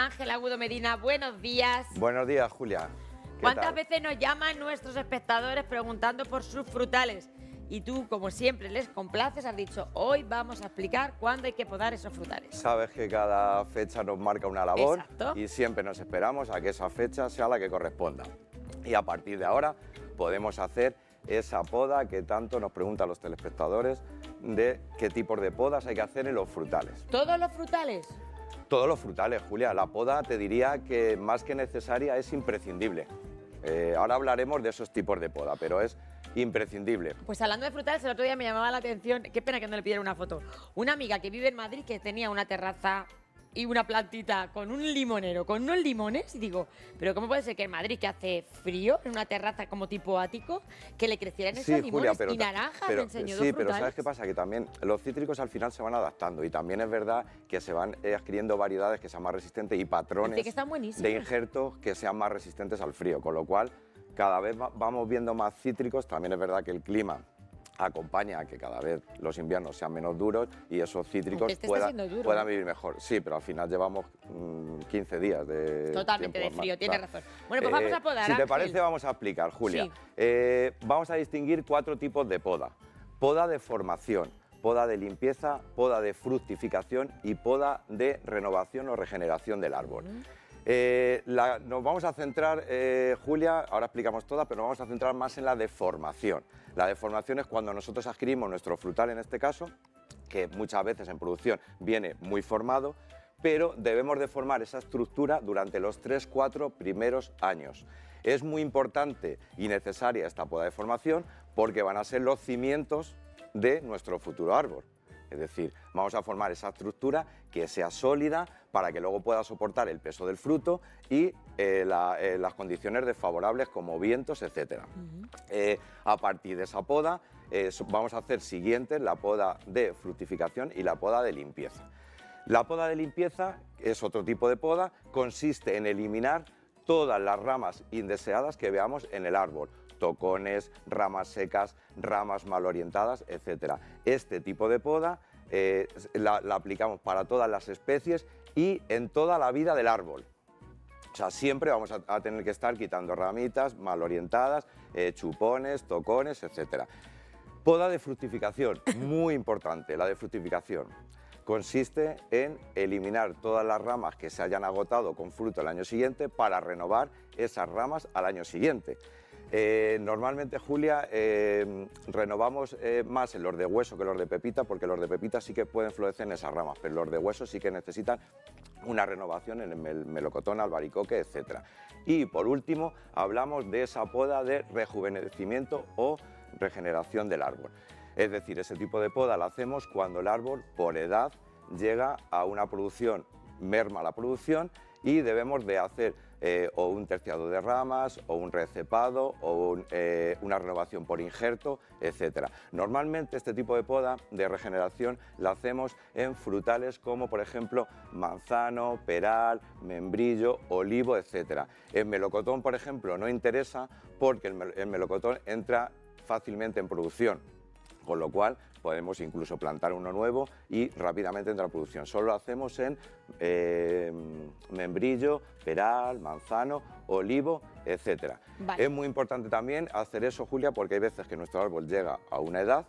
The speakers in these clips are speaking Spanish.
Ángel Agudo Medina, buenos días. Buenos días, Julia. ¿Cuántas veces nos llaman nuestros espectadores preguntando por sus frutales? Y tú, como siempre, les complaces, has dicho, hoy vamos a explicar cuándo hay que podar esos frutales. Sabes que cada fecha nos marca una labor. Exacto. Y siempre nos esperamos a que esa fecha sea la que corresponda. Y a partir de ahora podemos hacer esa poda que tanto nos preguntan los telespectadores de qué tipos de podas hay que hacer en los frutales. ¿Todos los frutales? Todos los frutales, Julia. La poda te diría que más que necesaria es imprescindible. Ahora hablaremos de esos tipos de poda, pero es imprescindible. Pues hablando de frutales, el otro día me llamaba la atención, qué pena que no le pidiera una foto, una amiga que vive en Madrid que tenía una terraza y una plantita con un limonero, con unos limones, y digo, pero ¿cómo puede ser que en Madrid, que hace frío, en una terraza como tipo ático, que le crecieran esos limones? Julia, y naranjas? Me enseñó dos sí, frutales. pero ¿sabes qué pasa? Que también los cítricos al final se van adaptando y también es verdad que se van adquiriendo variedades que sean más resistentes y patrones que están buenísimos de injertos que sean más resistentes al frío, con lo cual cada vez vamos viendo más cítricos. También es verdad que el clima acompaña a que cada vez los inviernos sean menos duros y esos cítricos puedan vivir mejor. Sí, pero al final llevamos 15 días de totalmente de frío, tienes razón. Bueno, pues vamos a podar, si te Ángel. parece, vamos a explicar, Julia. Sí. Vamos a distinguir 4 tipos de poda. Poda de formación, poda de limpieza, poda de fructificación y poda de renovación o regeneración del árbol. Nos vamos a centrar, Julia, ahora explicamos todas, pero nos vamos a centrar más en la deformación. La deformación es cuando nosotros adquirimos nuestro frutal, en este caso, que muchas veces en producción viene muy formado, pero debemos deformar esa estructura durante los 3-4 primeros años. Es muy importante y necesaria esta poda de formación porque van a ser los cimientos de nuestro futuro árbol. Es decir, vamos a formar esa estructura que sea sólida para que luego pueda soportar el peso del fruto y las condiciones desfavorables como vientos, etc. A partir de esa poda vamos a hacer siguientes la poda de fructificación y la poda de limpieza. La poda de limpieza es otro tipo de poda, consiste en eliminar todas las ramas indeseadas que veamos en el árbol. Tocones, ramas secas, ramas mal orientadas, etc. Este tipo de poda la aplicamos para todas las especies y en toda la vida del árbol. O sea, siempre vamos a tener que estar quitando ramitas mal orientadas, chupones, tocones, etc. Poda de fructificación, muy importante, la de fructificación. Consiste en eliminar todas las ramas que se hayan agotado con fruto el año siguiente para renovar esas ramas al año siguiente. Normalmente, Julia, renovamos más en los de hueso que los de pepita, porque los de pepita sí que pueden florecer en esas ramas, pero los de hueso sí que necesitan una renovación en el melocotón, albaricoque, etc. Y por último, hablamos de esa poda de rejuvenecimiento o regeneración del árbol. Es decir, ese tipo de poda la hacemos cuando el árbol, por edad, llega a una producción, merma la producción y debemos de hacer o un terciado de ramas, o un recepado, o una renovación por injerto, etc. Normalmente este tipo de poda de regeneración la hacemos en frutales como por ejemplo manzano, peral, membrillo, olivo, etc. En melocotón, por ejemplo, no interesa porque el melocotón entra fácilmente en producción, con lo cual podemos incluso plantar uno nuevo y rápidamente entra en producción. Solo lo hacemos en membrillo, peral, manzano, olivo, etc. Vale. Es muy importante también hacer eso, Julia, porque hay veces que nuestro árbol llega a una edad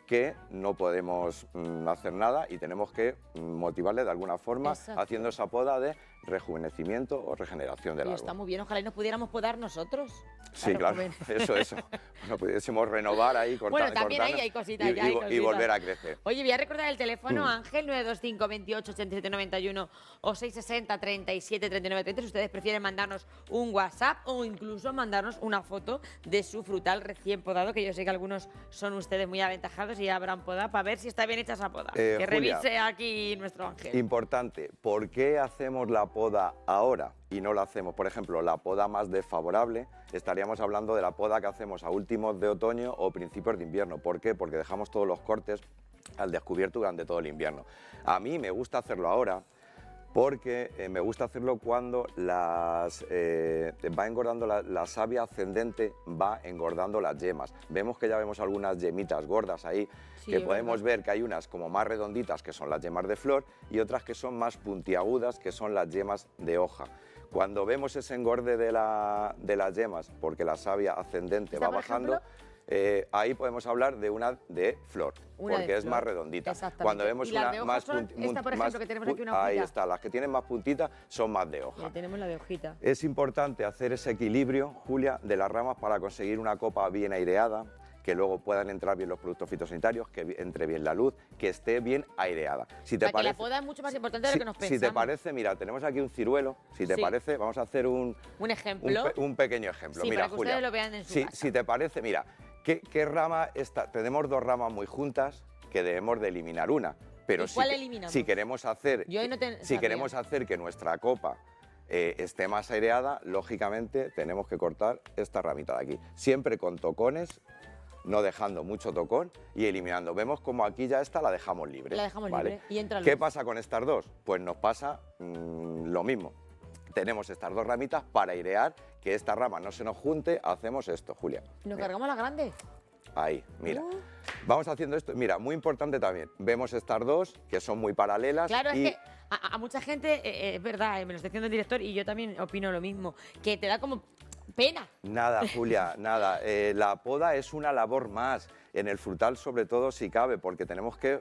que no podemos hacer nada y tenemos que motivarle de alguna forma. Exacto. Haciendo esa poda de rejuvenecimiento o regeneración del árbol. Está muy bien, ojalá y nos pudiéramos podar nosotros. Sí, claro, eso. Bueno, pudiésemos renovar ahí, cortar. Bueno, también ahí hay cositas, y volver a crecer. Oye, voy a recordar el teléfono, Ángel, 925 28 87 91 o 660 37 39 30, si ustedes prefieren mandarnos un WhatsApp o incluso mandarnos una foto de su frutal recién podado, que yo sé que algunos son ustedes muy aventajados y ya habrán podado, para ver si está bien hecha esa poda. Que Julia, revise aquí nuestro Ángel. Importante, ¿por qué hacemos la poda ahora y no la hacemos, por ejemplo, la poda más desfavorable? Estaríamos hablando de la poda que hacemos a últimos de otoño o principios de invierno. ¿Por qué? Porque dejamos todos los cortes al descubierto durante todo el invierno. A mí me gusta hacerlo ahora porque me gusta hacerlo cuando va engordando la savia ascendente, va engordando las yemas. Vemos que ya vemos algunas yemitas gordas ahí, Sí, que es podemos verdad. ver que hay unas como más redonditas, que son las yemas de flor, y otras que son más puntiagudas, que son las yemas de hoja. Cuando vemos ese engorde de las yemas, porque la savia ascendente ¿Esta, va por bajando, ejemplo? ahí podemos hablar de una de flor, Una porque de es más flor. redondita. Exactamente. Cuando vemos ¿Y las una de hoja más son esta, por ejemplo, que tenemos aquí una ahí hojita? está, las que tienen más puntita son más de Ya hoja. tenemos la de hojita. Es importante hacer ese equilibrio, Julia, de las ramas para conseguir una copa bien aireada, que luego puedan entrar bien los productos fitosanitarios, que entre bien la luz, que esté bien aireada. Si te O sea, que la poda es mucho más importante de lo que nos pensamos. si te parece, mira, tenemos aquí un ciruelo, si te Sí. parece, vamos a hacer un ejemplo. un pequeño ejemplo. Sí, Mira, para que Julia, ustedes lo vean en su casa. si te parece, mira, ¿qué rama está? Tenemos dos ramas muy juntas que debemos de eliminar una. Pero ¿Y cuál eliminamos? si queremos hacer, Yo ahí no si sabría. queremos hacer que nuestra copa esté más aireada, lógicamente tenemos que cortar esta ramita de aquí. Siempre con tocones, no dejando mucho tocón y eliminando. Vemos como aquí ya esta la dejamos libre. La dejamos ¿vale? libre y entra ¿Qué luz. pasa con estas dos? Pues nos pasa lo mismo. Tenemos estas dos ramitas para airear, que esta rama no se nos junte, hacemos esto, Julia. ¿Nos Mira. cargamos la grande? Ahí, mira. Vamos haciendo esto. Mira, muy importante también. Vemos estas dos, que son muy paralelas. Claro, y es que a mucha gente, es verdad, me lo está diciendo el director y yo también opino lo mismo, que te da como pena. Nada, Julia, nada. La poda es una labor más. En el frutal, sobre todo, si cabe, porque tenemos que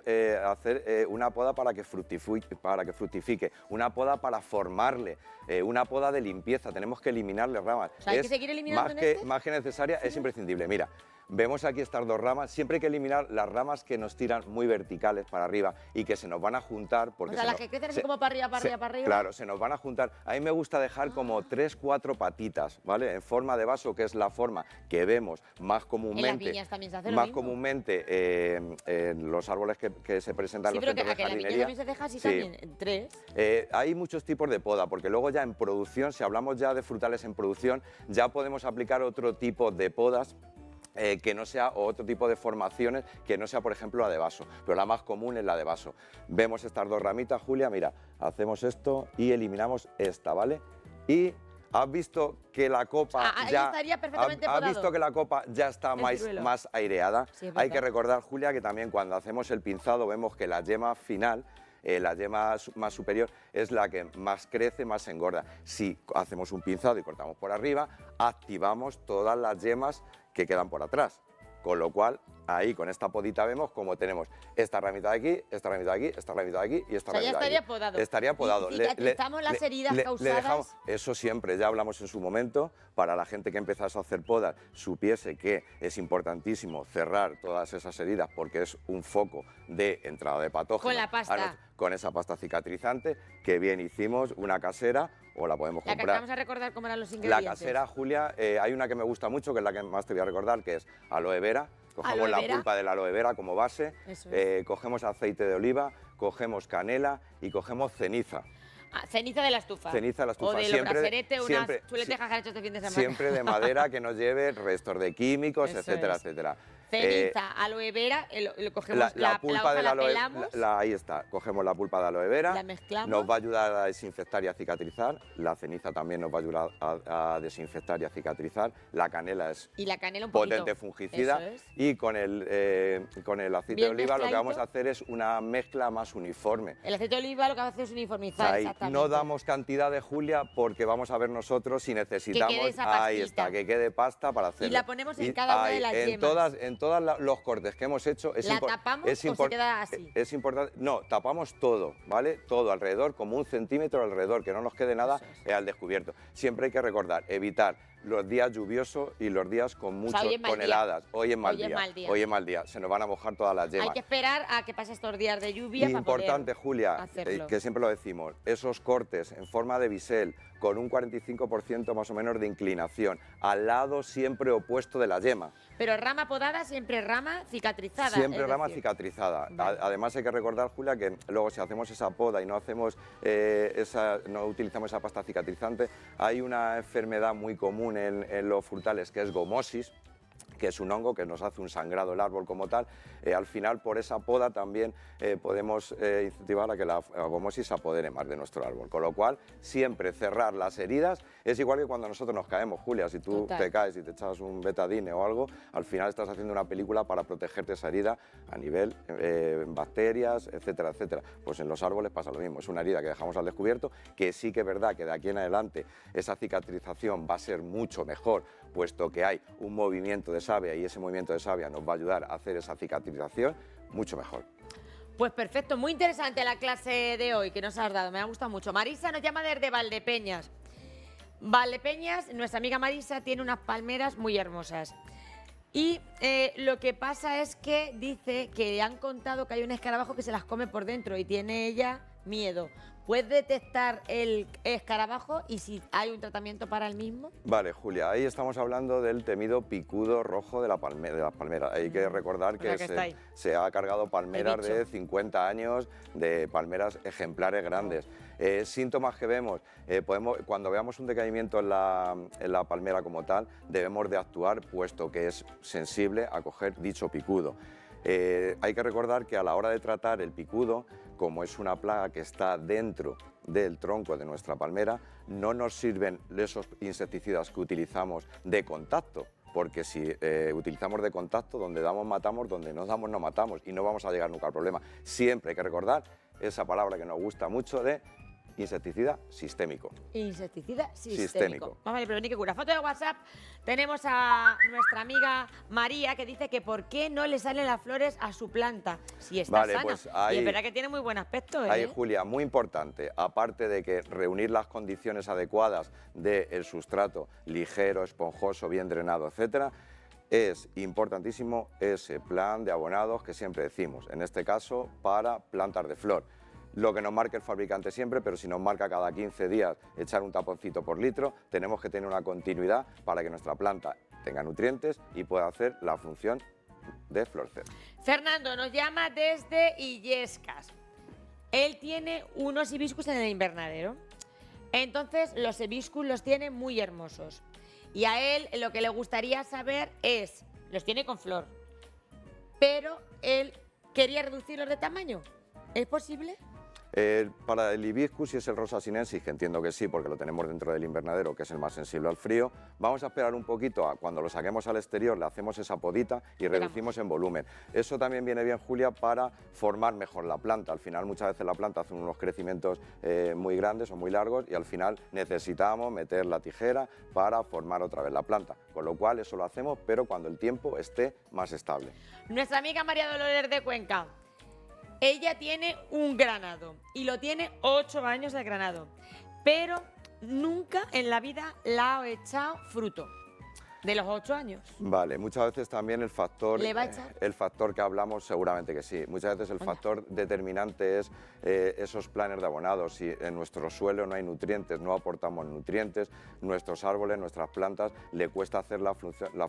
hacer una poda para que fructifique, una poda para formarle, una poda de limpieza. Tenemos que eliminarle ramas. O sea, hay que seguir eliminando en este. Más que necesaria, es imprescindible. Mira, vemos aquí estas dos ramas. Siempre hay que eliminar las ramas que nos tiran muy verticales para arriba y que se nos van a juntar. Porque O sea, se las nos- que crecen así se- como para arriba, para se- arriba, para arriba. Claro, se nos van a juntar. A mí me gusta dejar como 3, 4 patitas, ¿vale? En forma de vaso, que es la forma que vemos más comúnmente. viñas también se hace lo más mismo. comúnmente en los árboles que se presentan Sí, en los pero que, centros a de que la viña jardinería. también se deja así Sí. también, en tres. Hay muchos tipos de poda, porque luego ya en producción, si hablamos ya de frutales en producción, ya podemos aplicar otro tipo de podas que no sea, o otro tipo de formaciones que no sea, por ejemplo, la de vaso, pero la más común es la de vaso. Vemos estas dos ramitas, Julia, mira, hacemos esto y eliminamos esta, ¿vale? Y has visto que la copa Ahí ya... estaría perfectamente has podado. visto que la copa ya está El más, ciruelo. más aireada. Sí, es Hay que verdad. recordar, Julia, que también cuando hacemos el pinzado vemos que la yema final, la yema más superior, es la que más crece, más engorda. Si hacemos un pinzado y cortamos por arriba, activamos todas las yemas que quedan por atrás. Con lo cual, ahí con esta podita vemos como tenemos esta ramita de aquí, esta ramita de aquí, esta ramita de aquí y esta O sea, ya ramita de aquí. estaría podado. Estaría podado. Y cicatrizamos las heridas causadas. Eso siempre, ya hablamos en su momento, para la gente que empezase a hacer podas, supiese que es importantísimo cerrar todas esas heridas porque es un foco de entrada de patógenos. Con la pasta. Con esa pasta cicatrizante, que bien hicimos, una casera, o la podemos La que comprar. vamos a recordar cómo eran los La ingredientes. casera, Julia, hay una que me gusta mucho, que es la que más te voy a recordar, que es aloe vera. Cogemos Aloe la vera. pulpa de la aloe vera como base, Eso es. cogemos aceite de oliva, cogemos canela y cogemos ceniza. Ceniza de la estufa. Ceniza de la estufa. O de los Siempre- braseretes, siempre- unas chuletejas que han hecho este fin de semana. Siempre de madera que nos lleve restos de químicos, Eso etcétera, es. etcétera. Ceniza, aloe vera, lo cogemos, La pulpa hoja de la la aloe pelamos. ahí está, cogemos la pulpa de aloe vera, La mezclamos. nos va a ayudar a desinfectar y a cicatrizar, la ceniza también nos va a ayudar a desinfectar y a cicatrizar, la canela es Y la canela un poquito. potente fungicida Eso es. y con el aceite Bien de oliva lo que mezcladito. vamos a hacer es una mezcla más uniforme. El aceite de oliva lo que hace es uniformizar, Ahí exactamente. no damos cantidad de Julia porque vamos a ver nosotros si necesitamos. quede esa Ahí está, pastita. que quede pasta para hacerlo. la ponemos en cada una de las en yemas. en todos los cortes que hemos hecho. ¿La tapamos o se queda así? Es importante. No, tapamos todo, ¿vale? Todo alrededor, como 1 centímetro alrededor, que no nos quede nada Eso al descubierto. Siempre hay que recordar, evitar los días lluviosos y los días con mucho, hoy es mal con día. heladas. Hoy es mal Hoy es día. mal día. Hoy es mal día. Se nos van a mojar todas las yemas. Hay que esperar a que pase estos días de lluvia para Importante, poder Julia, hacerlo. que siempre lo decimos, esos cortes en forma de bisel con un 45% más o menos de inclinación, al lado siempre opuesto de la yema, Pero rama podada, siempre rama cicatrizada. siempre es rama decir. cicatrizada. Vale. Además hay que recordar, Julia, que luego si hacemos esa poda y no hacemos no utilizamos esa pasta cicatrizante, hay una enfermedad muy común en los frutales que es gomosis, que es un hongo que nos hace un sangrado el árbol como tal. Al final, por esa poda también podemos incentivar a que la abomosis se apodere más de nuestro árbol. Con lo cual, siempre cerrar las heridas. Es igual que cuando nosotros nos caemos, Julia. Si tú te caes y te echas un betadine o algo, al final estás haciendo una película para protegerte esa herida a nivel bacterias, etcétera, etcétera. Pues en los árboles pasa lo mismo. Es una herida que dejamos al descubierto, que sí que es verdad que de aquí en adelante esa cicatrización va a ser mucho mejor, puesto que hay un movimiento de savia y ese movimiento de savia nos va a ayudar a hacer esa cicatrización mucho mejor. Pues perfecto, muy interesante la clase de hoy que nos has dado, me ha gustado mucho. Marisa nos llama desde Valdepeñas. Valdepeñas, nuestra amiga Marisa tiene unas palmeras muy hermosas. Y lo que pasa es que dice que le han contado que hay un escarabajo que se las come por dentro y tiene ella miedo. ¿Puedes detectar el escarabajo y si hay un tratamiento para el mismo? Vale, Julia, ahí estamos hablando del temido picudo rojo de las palmeras. Hay que recordar que se ha cargado palmeras de 50 años, de palmeras ejemplares grandes. Síntomas que vemos, cuando veamos un decaimiento en la palmera como tal, debemos de actuar, puesto que es sensible a coger dicho picudo. Hay que recordar que a la hora de tratar el picudo, como es una plaga que está dentro del tronco de nuestra palmera, no nos sirven esos insecticidas que utilizamos de contacto, porque si utilizamos de contacto, donde damos matamos, donde no damos no matamos y no vamos a llegar nunca al problema. Siempre hay que recordar esa palabra que nos gusta mucho de insecticida sistémico. Insecticida sistémico. Vamos a ver, pero ni que cura. Foto de WhatsApp. Tenemos a nuestra amiga María que dice que por qué no le salen las flores a su planta si está sana. Pues ahí, y es verdad que tiene muy buen aspecto. Ahí, Julia, muy importante. Aparte de que reunir las condiciones adecuadas del sustrato ligero, esponjoso, bien drenado, etcétera, es importantísimo ese plan de abonados que siempre decimos. En este caso, para plantas de flor. Lo que nos marca el fabricante siempre, pero si nos marca cada 15 días echar un taponcito por litro, tenemos que tener una continuidad para que nuestra planta tenga nutrientes y pueda hacer la función de florecer. Fernando nos llama desde Illescas. Él tiene unos hibiscus en el invernadero. Entonces los hibiscus los tiene muy hermosos. Y a él lo que le gustaría saber es, los tiene con flor, pero él quería reducirlos de tamaño. ¿Es posible? Para el hibiscus, si es el rosa sinensis, que entiendo que sí, porque lo tenemos dentro del invernadero, que es el más sensible al frío, vamos a esperar un poquito a cuando lo saquemos al exterior, le hacemos esa podita y reducimos en volumen. Eso también viene bien, Julia, para formar mejor la planta. Al final, muchas veces la planta hace unos crecimientos muy grandes o muy largos y al final necesitamos meter la tijera para formar otra vez la planta. Con lo cual, eso lo hacemos, pero cuando el tiempo esté más estable. Nuestra amiga María Dolores de Cuenca. Ella tiene un granado y lo tiene 8 años de granado, pero nunca en la vida le ha echado fruto. De los 8 años. Vale, muchas veces también el factor, ¿Le va a echar? El factor que hablamos seguramente que sí. Muchas veces el factor determinante es esos planes de abonados. Si en nuestro suelo no hay nutrientes, no aportamos nutrientes, nuestros árboles, nuestras plantas, le cuesta hacer las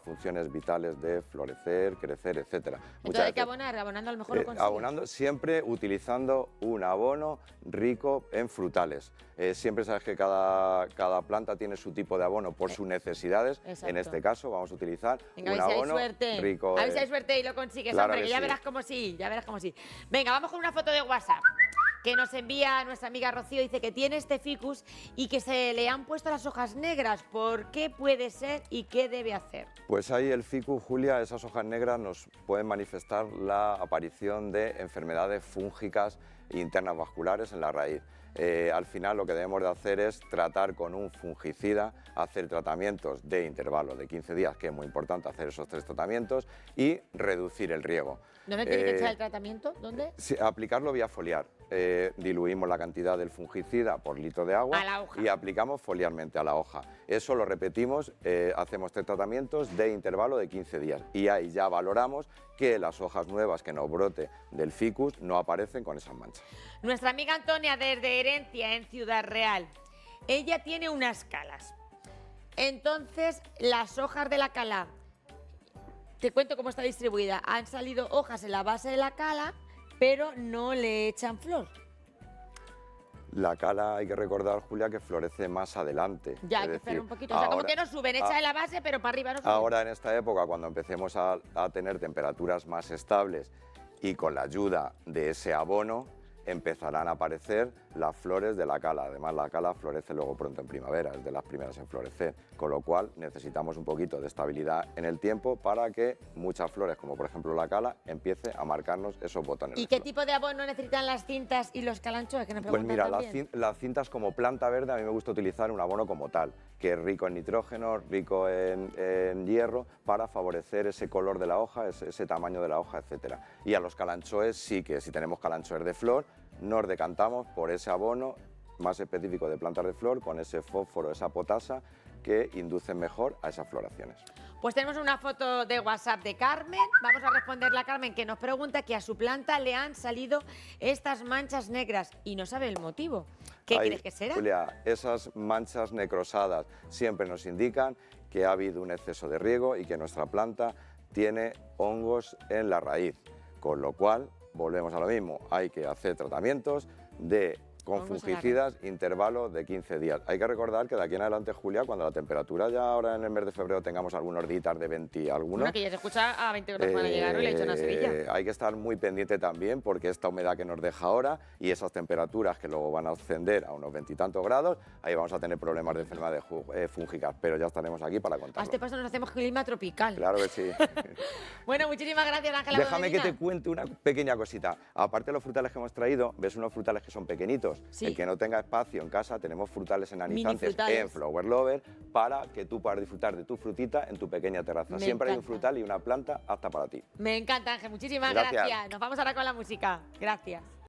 funciones vitales de florecer, crecer, etcétera. Entonces hay que abonar, abonando a lo mejor lo consigue. Abonando, siempre utilizando un abono rico en frutales. Siempre sabes que cada planta tiene su tipo de abono por sus necesidades. Exacto. En este caso vamos a utilizar venga, un abono rico. A ver si hay suerte y lo consigues, claro, hombre, que ya verás cómo sí, ya verás cómo sí. Venga, vamos con una foto de WhatsApp que nos envía nuestra amiga Rocío. Dice que tiene este ficus y que se le han puesto las hojas negras. ¿Por qué puede ser y qué debe hacer? Pues ahí el ficus, Julia, esas hojas negras nos pueden manifestar la aparición de enfermedades fúngicas internas vasculares en la raíz. Al final lo que debemos de hacer es tratar con un fungicida, hacer tratamientos de intervalo de 15 días, que es muy importante hacer esos 3 tratamientos, y reducir el riego. ¿Dónde tiene que echar el tratamiento? ¿Dónde? Sí, aplicarlo vía foliar. Diluimos la cantidad del fungicida por litro de agua a la hoja y aplicamos foliarmente a la hoja. Eso lo repetimos, hacemos 3 tratamientos de intervalo de 15 días y ahí ya valoramos que las hojas nuevas que nos brote del ficus no aparecen con esas manchas. Nuestra amiga Antonia desde Herencia, en Ciudad Real, ella tiene unas calas. Entonces, las hojas de la cala, te cuento cómo está distribuida, han salido hojas en la base de la cala, pero no le echan flor. La cala, hay que recordar, Julia, que florece más adelante. Ya, Es hay que esperar decir, un poquito. O sea, como que no suben, echa de la base, pero para arriba no suben. Ahora, en esta época, cuando empecemos a tener temperaturas más estables y con la ayuda de ese abono, empezarán a aparecer las flores de la cala. Además, la cala florece luego pronto en primavera, es de las primeras en florecer, con lo cual necesitamos un poquito de estabilidad en el tiempo para que muchas flores, como por ejemplo la cala, empiece a marcarnos esos botones. ¿Y qué tipo de abono necesitan las cintas y los calanchoes? Que nos Pues preguntan mira, también. las cintas como planta verde, a mí me gusta utilizar un abono como tal, que es rico en nitrógeno, rico en hierro, para favorecer ese color de la hoja, ese tamaño de la hoja, etcétera. Y a los calanchoes sí que, si tenemos calanchoes de flor, nos decantamos por ese abono más específico de plantas de flor, con ese fósforo, esa potasa, que inducen mejor a esas floraciones. Pues tenemos una foto de WhatsApp de Carmen. Vamos a responderle a Carmen, que nos pregunta que a su planta le han salido estas manchas negras y no sabe el motivo. ¿Qué crees que será? Julia, esas manchas necrosadas siempre nos indican que ha habido un exceso de riego y que nuestra planta tiene hongos en la raíz, con lo cual volvemos a lo mismo, hay que hacer tratamientos con fungicidas, intervalo de 15 días. Hay que recordar que de aquí en adelante, Julia, cuando la temperatura ya ahora en el mes de febrero tengamos algunos días de 20 y algunos... Bueno, que ya se escucha a 20 grados van a llegar, ¿no? Le he dicho en Sevilla. Hay que estar muy pendiente también, porque esta humedad que nos deja ahora y esas temperaturas que luego van a ascender a unos 20 y tantos grados, ahí vamos a tener problemas de enfermedades fúngicas, pero ya estaremos aquí para contarlo. A este paso nos hacemos clima tropical. Claro que sí. Bueno, muchísimas gracias, Ángela. Déjame que te cuente una pequeña cosita. Aparte de los frutales que hemos traído, ves unos frutales que son pequeñitos. Sí. El que no tenga espacio en casa, tenemos frutales enanizantes Minifrutales. en Flower Lover para que tú puedas disfrutar de tu frutita en tu pequeña terraza. Me Siempre hay un encanta. frutal y una planta apta para ti. Me encanta, Ángel. Muchísimas Gracias. gracias. Nos vamos ahora con la música. Gracias.